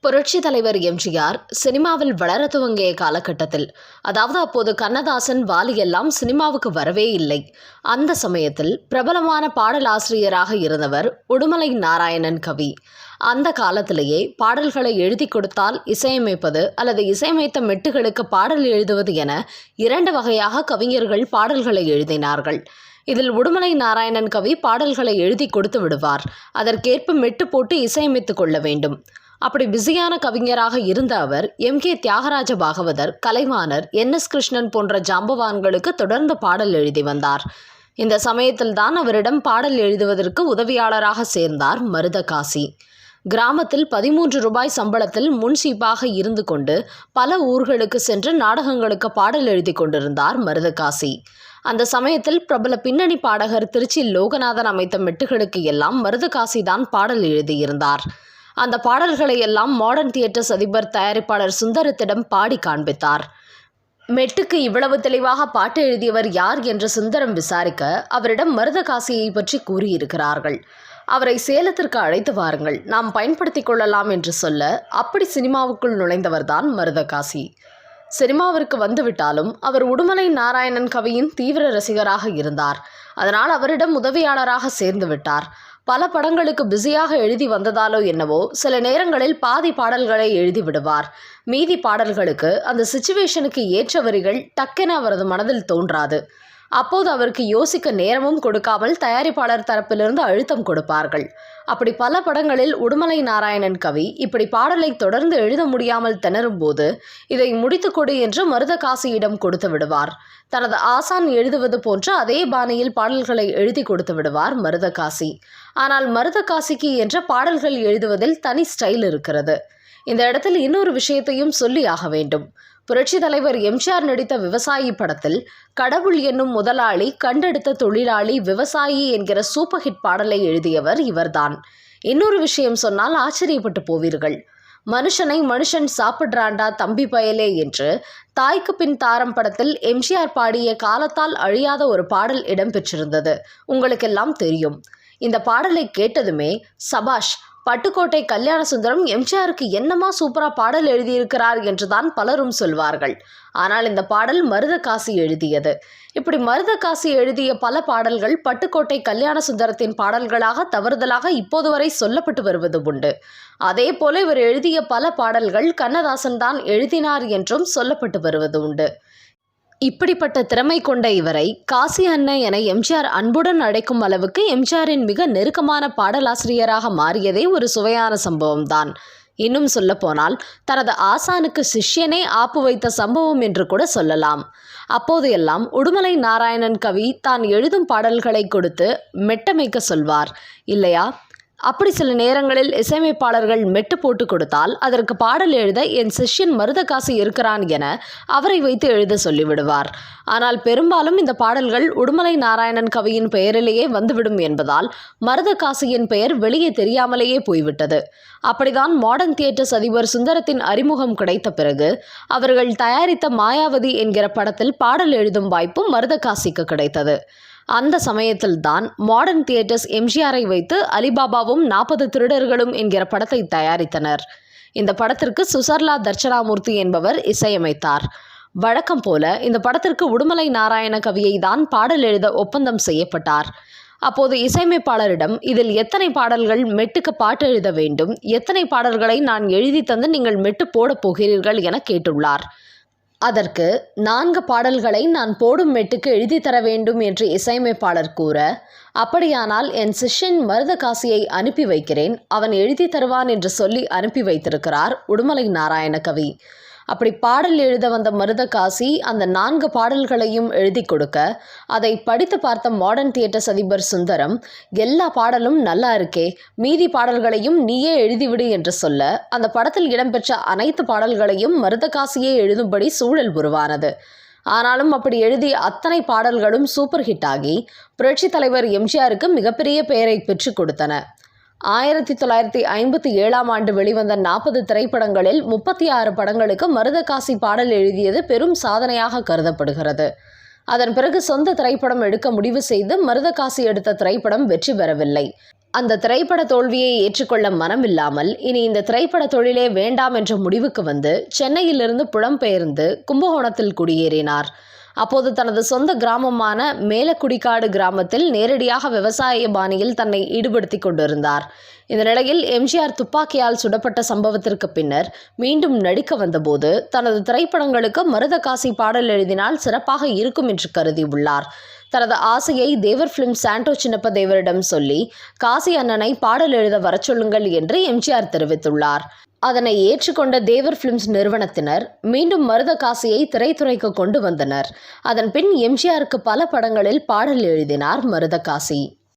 புரட்சி தலைவர் எம்ஜிஆர் சினிமாவில் வளர துவங்கிய காலகட்டத்தில், அதாவது அப்போது கண்ணதாசன், வாலி எல்லாம் சினிமாவுக்கு வரவே இல்லை. அந்த சமயத்தில் பிரபலமான பாடலாசிரியராக இருந்தவர் உடுமலை நாராயணன் கவி. அந்த காலத்திலேயே பாடல்களை எழுதி கொடுத்தால் இசையமைப்பது அல்லது இசையமைத்த மெட்டுகளுக்கு பாடல் எழுதுவது என இரண்டு வகையாக கவிஞர்கள் பாடல்களை எழுதினார்கள். இதில் உடுமலை நாராயணன் கவி பாடல்களை எழுதி கொடுத்து விடுவார். அதற்கேற்ப மெட்டு போட்டு இசையமைத்துக் கொள்ள வேண்டும். அப்படி பிஸியான கவிஞராக இருந்த அவர் எம்.கே. தியாகராஜ பாகவதர், கலைவாணர், என்.எஸ். கிருஷ்ணன் போன்ற ஜாம்பவான்களுக்கு தொடர்ந்து பாடல் எழுதி வந்தார். இந்த சமயத்தில்தான் அவரிடம் பாடல் எழுதுவதற்கு உதவியாளராக சேர்ந்தார் மருதகாசி. கிராமத்தில் 13 ரூபாய் சம்பளத்தில் முன்சீப்பாக இருந்து கொண்டு பல ஊர்களுக்கு சென்று நாடகங்களுக்கு பாடல் எழுதி கொண்டிருந்தார் மருதகாசி. அந்த சமயத்தில் பிரபல பின்னணி பாடகர் திருச்சி லோகநாதன் அமைத்த மெட்டுகளுக்கு எல்லாம் மருதகாசி தான் பாடல் எழுதியிருந்தார். அந்த பாடல்களை எல்லாம் மாடர்ன் தியேட்டர்ஸ் அதிபர் தயாரிப்பாளர் சுந்தரத்திடம் பாடி காண்பித்தார். மெட்டுக்கு இவ்வளவு தெளிவாக பாட்டு எழுதியவர் யார் என்று சுந்தரம் விசாரிக்க அவரிடம் மருதகாசியை பற்றி கூறியிருக்கிறார்கள். அவரை சேலத்திற்கு அழைத்து வாருங்கள், நாம் பயன்படுத்தி கொள்ளலாம் என்று சொல்ல, அப்படி சினிமாவுக்குள் நுழைந்தவர்தான் மருதகாசி. சினிமாவிற்கு வந்துவிட்டாலும் அவர் உடுமலை நாராயணன் கவியின் தீவிர ரசிகராக இருந்தார். அதனால் அவரிடம் உதவியாளராக சேர்ந்து விட்டார். பல படங்களுக்கு பிஸியாக எழுதி வந்ததாலோ என்னவோ சில நேரங்களில் பாதி பாடல்களை எழுதி விடுவார். மீதி பாடல்களுக்கு அந்த சிச்சுவேஷனுக்கு ஏற்ற வரிகள் டக்கென அவரது மனதில் தோன்றாது. அப்போது அவருக்கு யோசிக்க நேரமும் கொடுக்காமல் தயாரிப்பாளர் தரப்பிலிருந்து அழுத்தம் கொடுப்பார்கள். அப்படி பல படங்களில் உடுமலை நாராயணன் கவி இப்படி பாடலை தொடர்ந்து எழுத முடியாமல் திணறும் போது இதை முடித்து கொடு என்று மருதகாசியிடம் கொடுத்து விடுவார். தனது ஆசான் எழுதுவது போன்ற அதே பாணியில் பாடல்களை எழுதி கொடுத்து விடுவார் மருதகாசி. ஆனால் மருதகாசிக்கு என்ற பாடல்கள் எழுதுவதில் தனி ஸ்டைல் இருக்கிறது. இந்த இடத்தில் இன்னொரு விஷயத்தையும் சொல்லி ஆக வேண்டும். புரட்சி தலைவர் எம்ஜிஆர் நடித்த விவசாயி படத்தில் கடவுள் என்னும் முதலாளி கண்டெடுத்த தொழிலாளி விவசாயி என்கிற சூப்பர் ஹிட் பாடலை எழுதியவர் இவர்தான். இன்னொரு விஷயம் சொன்னால் ஆச்சரியப்பட்டு போவீர்கள். மனுஷனை மனுஷன் சாப்பிட்றாண்டா தம்பி பயலே என்று தாய்க்கு பின் தாரம் படத்தில் எம்ஜிஆர் பாடிய காலத்தால் அழியாத ஒரு பாடல் இடம்பெற்றிருந்தது. உங்களுக்கெல்லாம் தெரியும். இந்த பாடலை கேட்டதுமே சபாஷ், பட்டுக்கோட்டை கல்யாண சுந்தரம் எம்ஜிஆருக்கு என்னமா சூப்பரா பாடல் எழுதியிருக்கிறார் என்றுதான் பலரும் சொல்வார்கள். ஆனால் இந்த பாடல் மருதகாசி எழுதியது. இப்படி மருதகாசி எழுதிய பல பாடல்கள் பட்டுக்கோட்டை கல்யாண சுந்தரத்தின் பாடல்களாக தவறுதலாக இப்போது வரை சொல்லப்பட்டு வருவது உண்டு. அதே போல இவர் எழுதிய பல பாடல்கள் கண்ணதாசன் தான் எழுதினார் என்றும் சொல்லப்பட்டு வருவது உண்டு. இப்படிப்பட்ட திறமை கொண்ட இவரை காசி அண்ணன் என எம்ஜிஆர் அன்புடன் அழைக்கும் அளவுக்கு எம்ஜிஆரின் மிக நெருக்கமான பாடலாசிரியராக மாறியதே ஒரு சுவையான சம்பவம்தான். இன்னும் சொல்லப்போனால் தனது ஆசானுக்கு சிஷ்யனே ஆப்பு வைத்த சம்பவம் என்று கூட சொல்லலாம். அப்போது எல்லாம் உடுமலை நாராயணன் கவி தான் எழுதும் பாடல்களை கொடுத்து மெட்டமைக்க சொல்வார் இல்லையா? அப்படி சில நேரங்களில் இசையமைப்பாளர்கள் மெட்டு போட்டு கொடுத்தால் அதற்கு பாடல் எழுத என் சிஷ்யன் மருதகாசி இருக்கிறான் என அவரை வைத்து எழுத சொல்லிவிடுவார். ஆனால் பெரும்பாலும் இந்த பாடல்கள் உடுமலை நாராயணன் கவியின் பெயரிலேயே வந்துவிடும் என்பதால் மருதகாசியின் பெயர் வெளியே தெரியாமலேயே போய்விட்டது. அப்படிதான் மாடர்ன் தியேட்டர்ஸ் அதிபர் சுந்தரத்தின் அறிமுகம் கிடைத்த பிறகு அவர்கள் தயாரித்த மாயாவதி என்கிற படத்தில் பாடல் எழுதும் வாய்ப்பு மருதகாசிக்கு கிடைத்தது. அந்த சமயத்தில்தான் மாடர்ன் தியேட்டர்ஸ் எம்ஜிஆரை வைத்து அலிபாபாவும் 40 திருடர்களும் என்கிற படத்தை தயாரித்தனர். இந்த படத்திற்கு சுசர்லா தட்சணாமூர்த்தி என்பவர் இசையமைத்தார். வழக்கம் போல இந்த படத்திற்கு உடுமலை நாராயண கவியை தான் பாடல் எழுத ஒப்பந்தம் செய்யப்பட்டார். அப்போது இசையமைப்பாளரிடம் இதில் எத்தனை பாடல்கள் மெட்டுக்கு பாட்டு எழுத வேண்டும், எத்தனை பாடல்களை நான் எழுதி தந்து நீங்கள் மெட்டு போடப் போகிறீர்கள் என கேட்டுள்ளார். அதற்கு 4 பாடல்களை நான் போடும் மெட்டுக்கு எழுதி தர வேண்டும் என்று இசையமைப்பாளர் கூற, அப்படியானால் என் சிஷ்யன் மருதகாசியை அனுப்பி வைக்கிறேன், அவன் எழுதி தருவான் என்று சொல்லி அனுப்பி வைத்திருக்கிறார் உடுமலை நாராயண கவி. அப்படி பாடல் எழுத வந்த மருதகாசி அந்த 4 பாடல்களையும் எழுதி கொடுக்க, அதை படித்து பார்த்த மாடர்ன் தியேட்டர்ஸ் அதிபர் சுந்தரம், எல்லா பாடலும் நல்லா இருக்கே, மீதி பாடல்களையும் நீயே எழுதிவிடு என்று சொல்ல, அந்த படத்தில் இடம்பெற்ற அனைத்து பாடல்களையும் மருதகாசியே எழுதும்படி சூழல் உருவானது. ஆனாலும் அப்படி எழுதிய அத்தனை பாடல்களும் சூப்பர் ஹிட் ஆகி புரட்சி தலைவர் எம்ஜிஆருக்கு மிகப்பெரிய பெயரை பெற்றுக் கொடுத்தன. 1957ஆம் ஆண்டு வெளிவந்த 40 திரைப்படங்களில் 36 படங்களுக்கு மருதகாசி பாடல் எழுதியது பெரும் சாதனையாக கருதப்படுகிறது. அதன் பிறகு சொந்த திரைப்படம் எடுக்க முடிவு செய்து மருதகாசி எடுத்த திரைப்படம் வெற்றி பெறவில்லை. அந்த திரைப்பட தோல்வியை ஏற்றுக்கொள்ள மனமில்லாமல் இனி இந்த திரைப்பட தொழிலே வேண்டாம் என்ற முடிவுக்கு வந்து சென்னையிலிருந்து புலம்பெயர்ந்து கும்பகோணத்தில் குடியேறினார். அப்போது தனது சொந்த கிராமமான மேலக்குடிக்காடு கிராமத்தில் நேரடியாக விவசாய பாணியில் தன்னை ஈடுபடுத்திக் கொண்டிருந்தார். இந்த நிலையில் எம்ஜிஆர் துப்பாக்கியால் சுடப்பட்ட சம்பவத்திற்கு பின்னர் மீண்டும் நடிக்க வந்தபோது தனது திரைப்படங்களுக்கு மருதகாசி பாடல் எழுதினால் சிறப்பாக இருக்கும் என்று கருதியுள்ளார். தனது ஆசையை தேவர் பிலிம் சாண்டோ சின்னப்ப தேவரிடம் சொல்லி காசி அண்ணனை பாடல் எழுத வரச் சொல்லுங்கள் என்று எம்ஜிஆர் தெரிவித்துள்ளார். அதனை ஏற்றுக்கொண்ட தேவர் பிலிம்ஸ் நிறுவனத்தினர் மீண்டும் மருதகாசியை திரைத்துறைக்கு கொண்டு வந்தனர். அதன் பின் எம்ஜிஆருக்கு பல படங்களில் பாடல் எழுதினார் மருதகாசி.